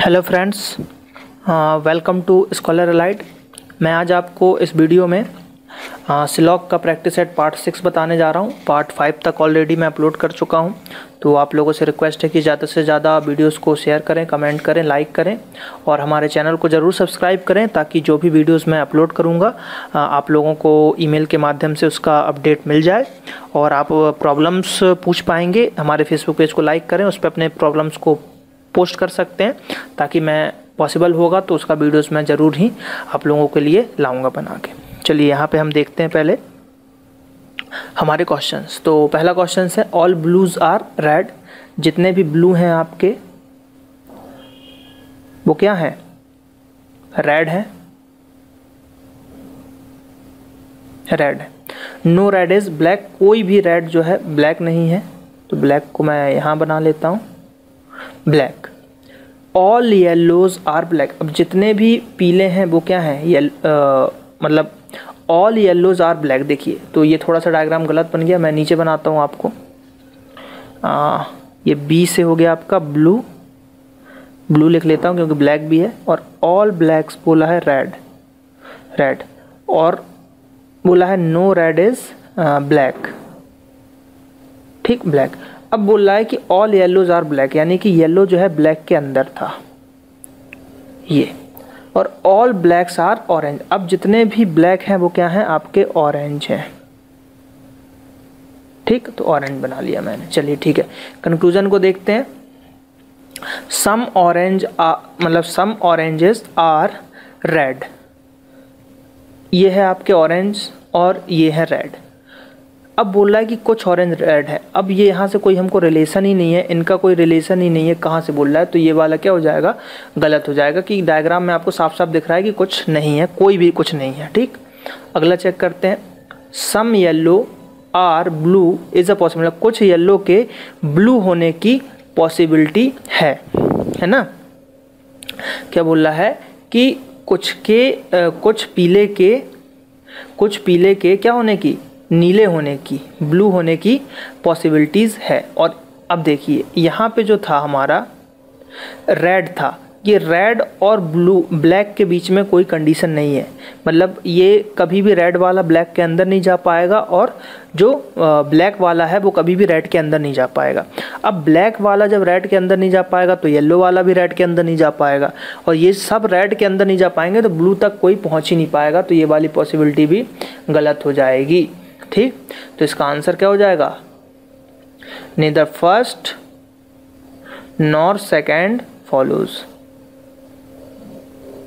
Hello friends, welcome to Scholar Elite. मैं आज आपको इस वीडियो में सिलॉक का प्रैक्टिस सेट पार्ट 6 बताने जा रहा हूँ। पार्ट 5 तक ऑलरेडी मैं अपलोड कर चुका हूँ, तो आप लोगों से रिक्वेस्ट है कि ज़्यादा से ज़्यादा वीडियोस को शेयर करें, कमेंट करें, लाइक करें और हमारे चैनल को ज़रूर सब्सक्राइब करें ताकि जो भी वीडियोस मैं अपलोड करूँगा आप लोगों को ईमेल के माध्यम से उसका अपडेट मिल जाए और आप प्रॉब्लम्स पूछ पाएंगे। हमारे फेसबुक पेज को लाइक करें, उस पर अपने प्रॉब्लम्स को पोस्ट कर सकते हैं ताकि मैं पॉसिबल होगा तो उसका वीडियोस मैं ज़रूर ही आप लोगों के लिए लाऊंगा बना के। चलिए यहाँ पे हम देखते हैं पहले हमारे क्वेश्चंस। तो पहला क्वेश्चन है ऑल ब्लूज आर रेड। जितने भी ब्लू हैं आपके वो क्या है? रेड है, रेड है। No red is black. कोई भी रेड जो है ब्लैक नहीं है, तो ब्लैक को मैं यहाँ बना लेता हूँ black. All yellows are black. अब जितने भी पीले हैं वो क्या हैं? मतलब ऑल येलोज आर ब्लैक। देखिए तो ये थोड़ा सा डायग्राम गलत बन गया, मैं नीचे बनाता हूँ आपको। ये बी से हो गया आपका ब्लू, ब्लू लिख लेता हूँ क्योंकि ब्लैक भी है। और ऑल ब्लैक्स बोला है रेड, रेड। और बोला है नो रेड इज ब्लैक, ठीक, ब्लैक। अब बोल रहा है कि ऑल येलोज आर ब्लैक, यानी कि येलो जो है ब्लैक के अंदर था ये। और ऑल ब्लैक्स आर ऑरेंज। अब जितने भी ब्लैक हैं वो क्या हैं? आपके ऑरेंज हैं, ठीक। तो ऑरेंज बना लिया मैंने। चलिए ठीक है, कंक्लूजन को देखते हैं। सम ऑरेंज मतलब सम ऑरेंजेस आर रेड। ये है आपके ऑरेंज और ये है रेड। अब बोल रहा है कि कुछ ऑरेंज रेड है। अब ये यहाँ से कोई हमको रिलेशन ही नहीं है, इनका कोई रिलेशन ही नहीं है, कहाँ से बोल रहा है? तो ये वाला क्या हो जाएगा? गलत हो जाएगा कि डायग्राम में आपको साफ साफ दिख रहा है कि कुछ नहीं है, कोई भी कुछ नहीं है, ठीक। अगला चेक करते हैं। Some yellow are blue is a possibility. कुछ येलो के ब्लू होने की पॉसिबिलिटी है ना। क्या बोल रहा है कि कुछ पीले के क्या होने की? नीले होने की, ब्लू होने की पॉसिबिलिटीज़ है। और अब देखिए यहाँ पे जो था हमारा रेड था, ये रेड और ब्लैक के बीच में कोई कंडीशन नहीं है। मतलब ये कभी भी रेड वाला ब्लैक के अंदर नहीं जा पाएगा और जो ब्लैक वाला है वो कभी भी रेड के अंदर नहीं जा पाएगा। अब ब्लैक वाला जब रेड के अंदर नहीं जा पाएगा तो येलो वाला भी रेड के अंदर नहीं जा पाएगा, और ये सब रेड के अंदर नहीं जा पाएंगे तो ब्लू तक कोई पहुँच ही नहीं पाएगा। तो ये वाली पॉसिबिलिटी भी गलत हो जाएगी, ठीक। तो इसका आंसर क्या हो जाएगा? Neither first nor second follows,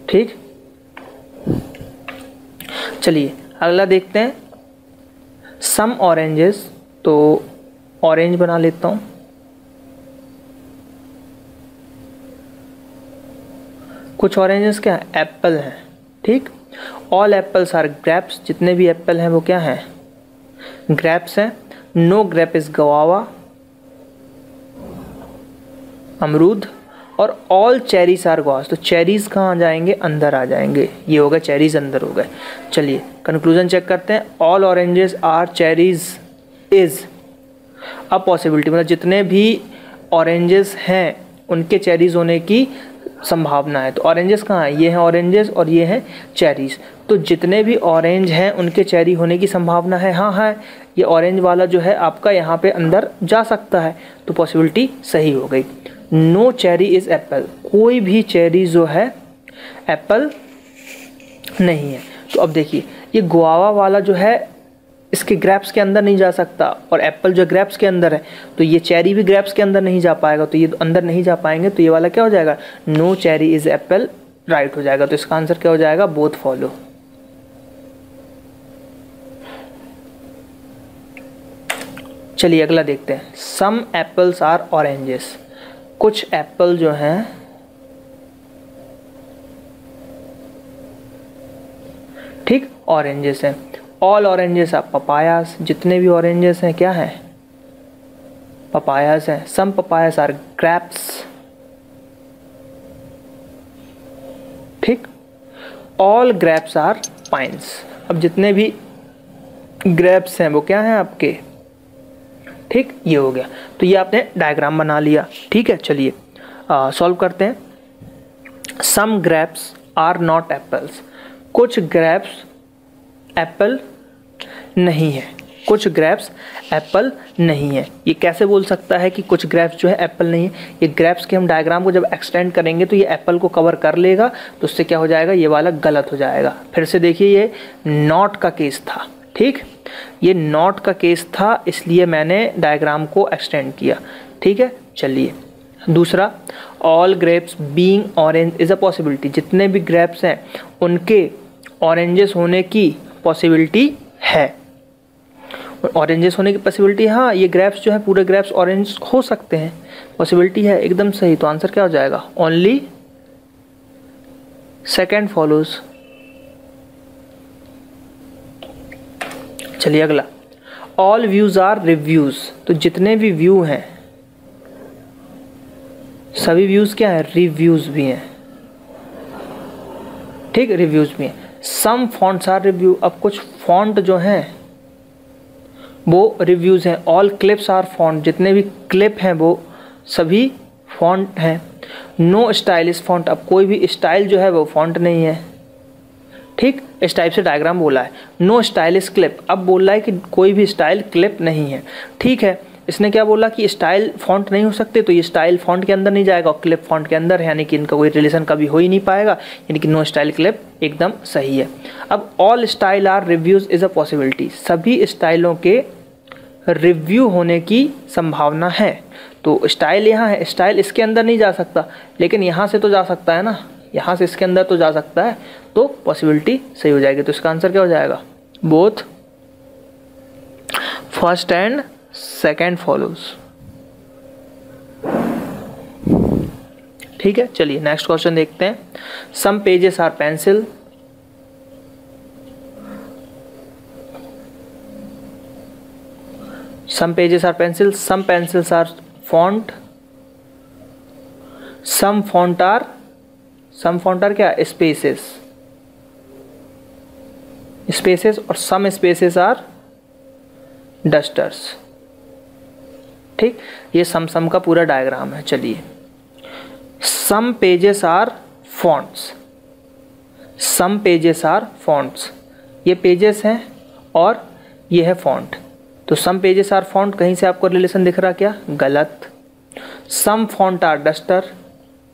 ठीक। चलिए अगला देखते हैं। सम ऑरेंजेस, तो ऑरेंज बना लेता हूं। कुछ ऑरेंजेस क्या है? एप्पल हैं, ठीक। All apples are grapes. जितने भी एप्पल हैं वो क्या हैं? ग्रेप्स हैं। नो ग्रेप इज गवावा, अमरूद। और ऑल चेरीज आर गवास। तो चेरीज कहाँ आ जाएंगे? अंदर आ जाएंगे। ये हो गए चेरीज, अंदर हो गए। चलिए कंक्लूजन चेक करते हैं। All oranges are cherries is a possibility. मतलब जितने भी ऑरेंजेस हैं उनके चेरीज होने की संभावना है। तो ऑरेंजेस कहाँ है? ये हैं ऑरेंजेस और ये हैं चेरीज। तो जितने भी ऑरेंज हैं उनके चेरी होने की संभावना है। हाँ है, ये ऑरेंज वाला जो है आपका यहाँ पे अंदर जा सकता है, तो पॉसिबिलिटी सही हो गई। No cherry is apple. कोई भी चेरी जो है एप्पल नहीं है। तो अब देखिए ये गुआवा वाला जो है इसके ग्रेप्स के अंदर नहीं जा सकता, और एप्पल जो ग्रेप्स के अंदर है, तो ये चेरी भी ग्रेप्स के अंदर नहीं जा पाएगा, तो ये अंदर नहीं जा पाएंगे। तो ये वाला क्या हो जाएगा? No cherry is apple, right हो जाएगा। तो इसका आंसर क्या हो जाएगा? Both follow. चलिए अगला देखते हैं। Some apples are oranges. कुछ एप्पल जो हैं ठीक ऑरेंजेस हैं। All oranges are papayas. जितने भी ऑरेंजेस हैं क्या हैं? पपायास हैं। सम पपायास आर ग्रेप्स, ठीक। All grapes are pines. अब जितने भी ग्रेप्स हैं वो क्या हैं आपके? ठीक, ये हो गया। तो ये आपने डायग्राम बना लिया, ठीक है। चलिए सॉल्व करते हैं। सम ग्रेप्स आर नॉट एप्पल्स, कुछ ग्रेप्स एप्पल नहीं है, कुछ ग्रेप्स एप्पल नहीं है। ये कैसे बोल सकता है कि कुछ ग्रेप्स जो है एप्पल नहीं है? ये ग्रेप्स के हम डायग्राम को जब एक्सटेंड करेंगे तो ये एप्पल को कवर कर लेगा, तो उससे क्या हो जाएगा, ये वाला गलत हो जाएगा। फिर से देखिए, ये नॉट का केस था, ठीक, ये नॉट का केस था, इसलिए मैंने डायग्राम को एक्सटेंड किया, ठीक है। चलिए दूसरा, all grapes being orange is a possibility, जितने भी ग्रेप्स हैं उनके ऑरेंजेस होने की पॉसिबिलिटी है, ऑरेंजेस होने की पॉसिबिलिटी, हाँ ये ग्रेप्स जो है पूरे ग्रेप्स ऑरेंज हो सकते हैं, पॉसिबिलिटी है, एकदम सही। तो आंसर क्या हो जाएगा, ओनली सेकेंड फॉलोज। चलिए अगला, ऑल व्यूज आर रिव्यूज, तो जितने भी व्यू हैं सभी व्यूज क्या है, रिव्यूज भी हैं, ठीक, रिव्यूज भी हैं। सम फॉन्ट्स आर रिव्यू, अब कुछ फॉन्ट जो हैं वो रिव्यूज़ हैं। ऑल क्लिप्स आर फॉन्ट, जितने भी क्लिप हैं वो सभी फॉन्ट हैं। नो स्टाइलिश फॉन्ट, अब कोई भी स्टाइल जो है वो फॉन्ट नहीं है, ठीक, इस टाइप से डायग्राम बोला है। नो स्टाइलिश क्लिप, अब बोल रहा है कि कोई भी स्टाइल क्लिप नहीं है, ठीक है। इसने क्या बोला कि स्टाइल फॉन्ट नहीं हो सकते, तो ये स्टाइल फॉन्ट के अंदर नहीं जाएगा और क्लिप फॉन्ट के अंदर है, यानी कि इनका कोई रिलेशन कभी हो ही नहीं पाएगा, यानी कि नो स्टाइल क्लिप एकदम सही है। अब all style are reviews is a possibility, सभी स्टाइलों के रिव्यू होने की संभावना है। तो स्टाइल यहाँ है, स्टाइल इसके अंदर नहीं जा सकता, लेकिन यहाँ से तो जा सकता है ना, यहाँ से इसके अंदर तो जा सकता है, तो पॉसिबिलिटी सही हो जाएगी। तो इसका आंसर क्या हो जाएगा, both first and second follows, ठीक है। चलिए नेक्स्ट क्वेश्चन देखते हैं। Some pages are pencil, some pages are pencils, some pencils are font, some font are क्या, spaces, और some spaces are dusters, ठीक, ये सम का पूरा डायग्राम है। चलिए, some pages are fonts, some pages are fonts, ये पेजेस हैं और ये है फॉन्ट, तो सम पेजेस आर फॉन्ट, कहीं से आपको रिलेशन दिख रहा क्या, गलत। सम फॉन्ट आर डस्टर,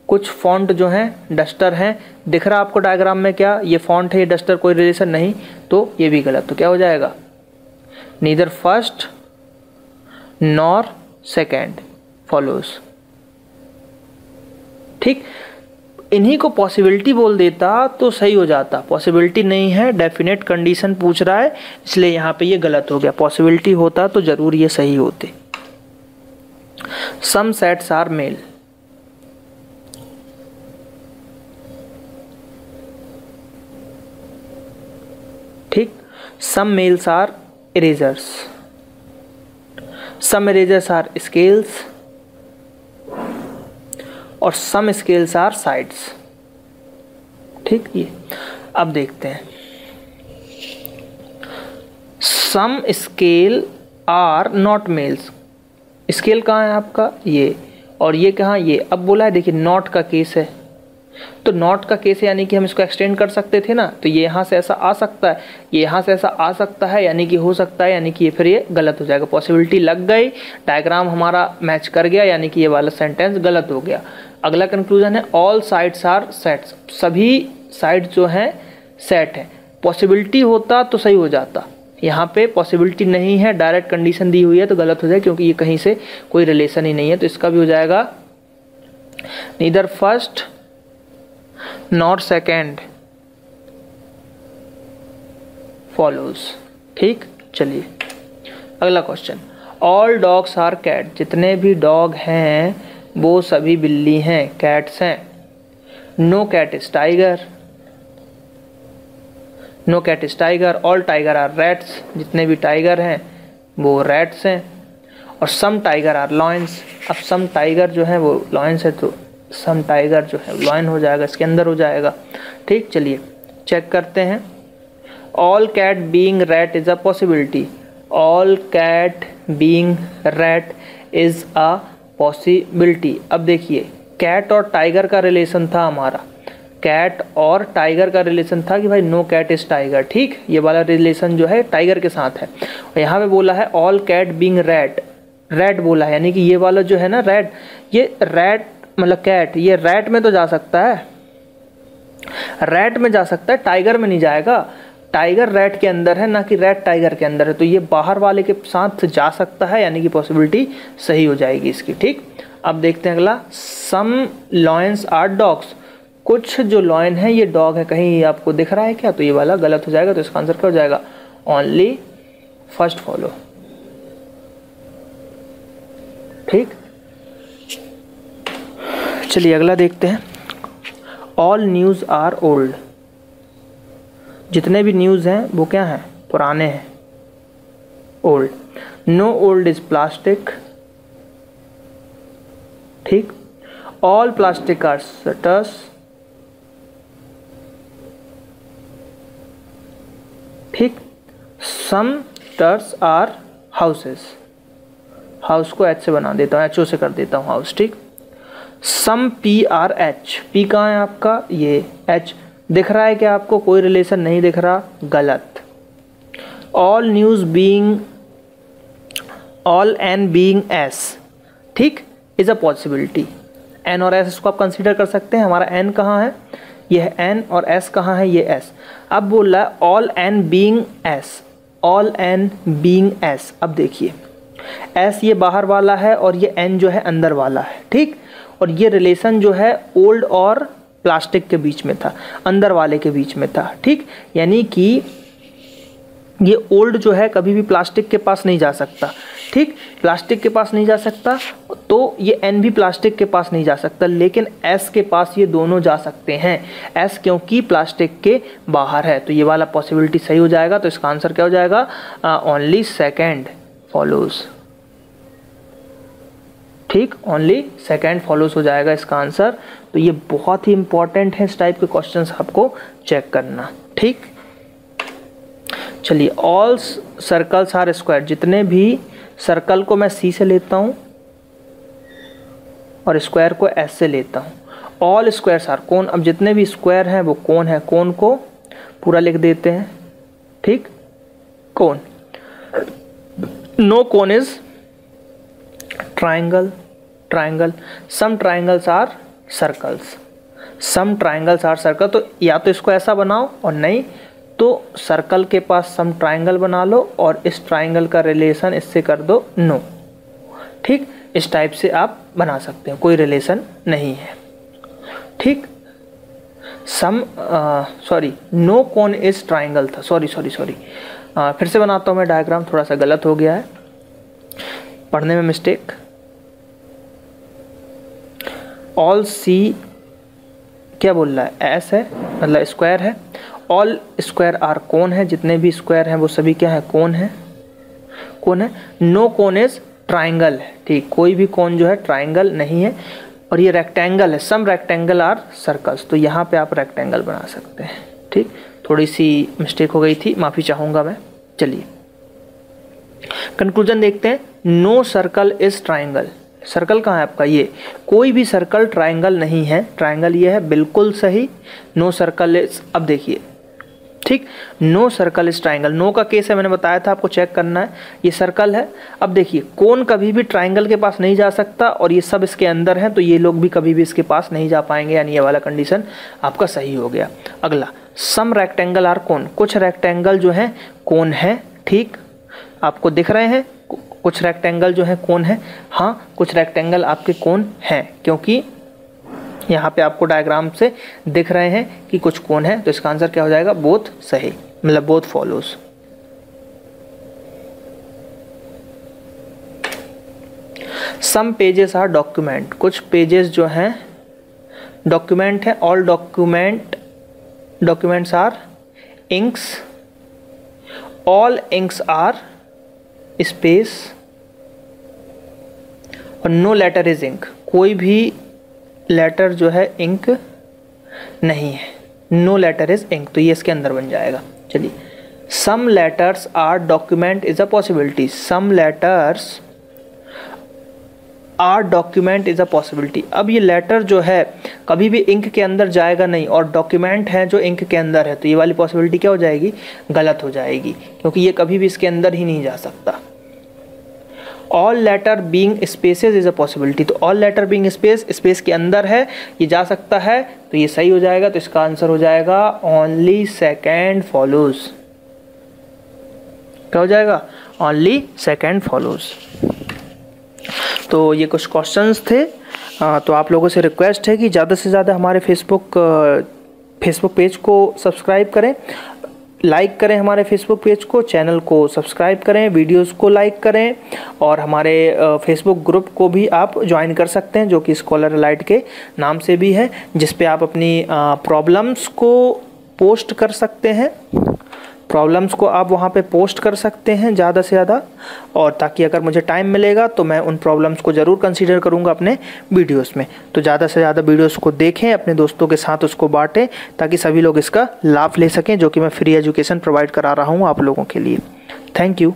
कुछ फॉन्ट जो हैं डस्टर हैं, दिख रहा आपको डायग्राम में क्या, ये फॉन्ट है, ये डस्टर, कोई रिलेशन नहीं, तो ये भी गलत। तो क्या हो जाएगा, neither first nor second follows, ठीक। इन्हीं को पॉसिबिलिटी बोल देता तो सही हो जाता, पॉसिबिलिटी नहीं है, डेफिनेट कंडीशन पूछ रहा है, इसलिए यहाँ पे ये गलत हो गया। पॉसिबिलिटी होता तो जरूर ये सही होते। सम सेट्स आर मेल, ठीक, some mails are erasers, some erasers are scales, और सम स्केल्स आर साइड्स, ठीक। ये अब देखते हैं, some scale are not mails, scale कहाँ है आपका, ये, और ये कहाँ, ये। अब बोला है, देखिए नॉट का केस है, तो नॉट का केस है यानी कि हम इसको एक्सटेंड कर सकते थे ना, तो ये यहाँ से ऐसा आ सकता है, ये यहाँ से ऐसा आ सकता है, यानी कि हो सकता है, यानी कि ये फिर ये गलत हो जाएगा। पॉसिबिलिटी लग गई, डायग्राम हमारा मैच कर गया, यानी कि ये वाला सेंटेंस गलत हो गया। अगला कंक्लूजन है, ऑल साइड्स आर सेट्स, सभी साइड जो हैं सेट है। पॉसिबिलिटी होता तो सही हो जाता, यहाँ पे पॉसिबिलिटी नहीं है, डायरेक्ट कंडीशन दी हुई है, तो गलत हो जाए, क्योंकि ये कहीं से कोई रिलेशन ही नहीं है। तो इसका भी हो जाएगा neither first not second follows, ठीक। चलिए अगला question, all dogs are cat, जितने भी डॉग हैं वो सभी बिल्ली हैं, कैट्स हैं। No cat is tiger, no cat is tiger, all tigers are rats, जितने भी टाइगर हैं वो रैट्स हैं। और सम टाइगर आर लॉयंस, अब सम टाइगर जो है वो लॉयंस है, तो सम टाइगर जो है लॉयन हो जाएगा, इसके अंदर हो जाएगा, ठीक। चलिए चेक करते हैं, all cat being rat is a possibility, all cat being rat is a possibility. अब देखिए कैट और टाइगर का रिलेशन था हमारा, कैट और टाइगर का रिलेशन था कि भाई नो कैट इज टाइगर, ठीक, ये वाला रिलेशन जो है टाइगर के साथ है। और यहाँ पे बोला है all cat being rat, rat बोला है, यानी कि ये वाला जो है ना रैट, ये रैट मतलब कैट, ये रैट में तो जा सकता है, रैट में जा सकता है, टाइगर में नहीं जाएगा। टाइगर रैट के अंदर है ना कि रैट टाइगर के अंदर है, तो ये बाहर वाले के साथ जा सकता है, यानी कि पॉसिबिलिटी सही हो जाएगी इसकी, ठीक। अब देखते हैं अगला, सम लॉयंस आर डॉग्स, कुछ जो लॉयन है ये डॉग है, कहीं आपको दिख रहा है क्या, तो ये वाला गलत हो जाएगा, तो इसका आंसर क्या हो जाएगा, ओनली फर्स्ट फॉलो, ठीक। चलिए अगला देखते हैं, ऑल न्यूज़ आर ओल्ड, जितने भी न्यूज़ हैं वो क्या हैं, पुराने हैं, old. No old is plastic, ठीक। ऑल प्लास्टिक आर शटर्स, ठीक। सम टर्स आर हाउसेस, हाउस को एच से बना देता हूँ, एच ओ से कर देता हूँ हाउस, ठीक। Some P R H, P कहाँ है आपका, ये एच दिख रहा है क्या आपको, कोई रिलेशन नहीं दिख रहा, गलत। All news being, all N being S, ठीक, इज अ पॉसिबिलिटी। एन और एस इसको आप कंसीडर कर सकते हैं, हमारा एन कहाँ है, ये है एन, और एस कहाँ है, ये एस। अब बोल रहा है all N being S, all N being S. अब देखिए एस ये बाहर वाला है और ये एन जो है अंदर वाला है, ठीक। और ये रिलेशन जो है ओल्ड और प्लास्टिक के बीच में था, अंदर वाले के बीच में था, ठीक। यानी कि ये ओल्ड जो है कभी भी प्लास्टिक के पास नहीं जा सकता, ठीक, प्लास्टिक के पास नहीं जा सकता, तो ये एन भी प्लास्टिक के पास नहीं जा सकता, लेकिन एस के पास ये दोनों जा सकते हैं, एस क्योंकि प्लास्टिक के बाहर है, तो ये वाला पॉसिबिलिटी सही हो जाएगा। तो इसका आंसर क्या हो जाएगा, ओनली सेकेंड फॉलोज, ठीक, ओनली सेकेंड फॉलोज हो जाएगा इसका आंसर। तो ये बहुत ही इंपॉर्टेंट है, इस टाइप के क्वेश्चंस आपको चेक करना, ठीक। चलिए, ऑल सर्कल्स आर स्क्वायर, जितने भी सर्कल को मैं सी से लेता हूँ और स्क्वायर को एस से लेता हूँ। ऑल स्क्वायर्स आर कोन, अब जितने भी स्क्वायर हैं वो कोन है, कोन को पूरा लिख देते हैं, ठीक, cone. No cone is triangle, triangle. Some triangles are circles, some triangles are circle. तो या तो इसको ऐसा बनाओ और नहीं तो सर्कल के पास सम ट्राइंगल बना लो और इस ट्राइंगल का रिलेशन इससे कर दो नो, ठीक। इस टाइप से आप बना सकते हो, कोई रिलेशन नहीं है, ठीक। Some sorry, no cone is triangle था, सॉरी, फिर से बनाता हूँ मैं डायग्राम, थोड़ा सा गलत हो गया है, पढ़ने में मिस्टेक। ऑल सी क्या बोल रहा है, एस है, मतलब स्क्वायर है। ऑल स्क्वायर आर कोन है, जितने भी स्क्वायर हैं वो सभी क्या है, कोन है, कोन है। नो कोन इज ट्राइंगल है, ठीक, कोई भी कोन जो है ट्राइंगल नहीं है। और ये रेक्टेंगल है, सम रेक्टेंगल आर सर्कल्स, तो यहाँ पे आप रेक्टेंगल बना सकते हैं, ठीक। थोड़ी सी मिस्टेक हो गई थी, माफ़ी चाहूँगा मैं। चलिए कंक्लूजन देखते हैं। No circle is triangle, circle कहाँ है आपका, ये कोई भी सर्कल ट्राइंगल नहीं है, ट्राइंगल ये है, बिल्कुल सही। नो सर्कल इज, अब देखिए, ठीक, no circle is triangle. No का केस है, मैंने बताया था आपको चेक करना है, ये सर्कल है। अब देखिए कोन कभी भी ट्राइंगल के पास नहीं जा सकता और ये सब इसके अंदर हैं, तो ये लोग भी कभी भी इसके पास नहीं जा पाएंगे, यानी ये वाला कंडीशन आपका सही हो गया। अगला, सम रेक्टेंगल आर कोन, कुछ रेक्टेंगल जो है कोन है, ठीक, आपको दिख रहे हैं कुछ रेक्टेंगल जो है कोन है, हाँ कुछ रेक्टेंगल आपके कोन हैं, क्योंकि यहाँ पे आपको डायग्राम से दिख रहे हैं कि कुछ कोन है, तो इसका आंसर क्या हो जाएगा, बोथ सही, मतलब both follows. Some pages are document, कुछ पेजेस जो हैं डॉक्यूमेंट है। All documents are inks, all inks are space, और नो लेटर इज इंक, कोई भी लेटर जो है इंक नहीं है, नो लेटर इज इंक, तो ये इसके अंदर बन जाएगा। चलिए, some letters are document is a possibility, some letters are document is a possibility. अब ये लेटर जो है कभी भी इंक के अंदर जाएगा नहीं, और डॉक्यूमेंट है जो इंक के अंदर है, तो ये वाली पॉसिबिलिटी क्या हो जाएगी, गलत हो जाएगी, क्योंकि ये कभी भी इसके अंदर ही नहीं जा सकता। All letter being spaces is a possibility, तो ऑल लेटर बीइंग स्पेस के अंदर है, ये जा सकता है, तो ये सही हो जाएगा। तो इसका आंसर हो जाएगा ओनली सेकेंड फॉलोज। क्या हो जाएगा, ओनली सेकेंड फॉलोज। तो ये कुछ क्वेश्चंस थे। तो आप लोगों से रिक्वेस्ट है कि ज़्यादा से ज़्यादा हमारे फेसबुक पेज को सब्सक्राइब करें, लाइक करें हमारे फेसबुक पेज को, चैनल को सब्सक्राइब करें, वीडियोस को लाइक करें, और हमारे फेसबुक ग्रुप को भी आप ज्वाइन कर सकते हैं जो कि स्कॉलर एलाइट के नाम से भी है, जिस पे आप अपनी प्रॉब्लम्स को पोस्ट कर सकते हैं, प्रॉब्लम्स को आप वहाँ पे पोस्ट कर सकते हैं ज़्यादा से ज़्यादा, और ताकि अगर मुझे टाइम मिलेगा तो मैं उन प्रॉब्लम्स को ज़रूर कंसीडर करूँगा अपने वीडियोस में। तो ज़्यादा से ज़्यादा वीडियोस को देखें, अपने दोस्तों के साथ उसको बांटें, ताकि सभी लोग इसका लाभ ले सकें, जो कि मैं फ्री एजुकेशन प्रोवाइड करा रहा हूँ आप लोगों के लिए। Thank you.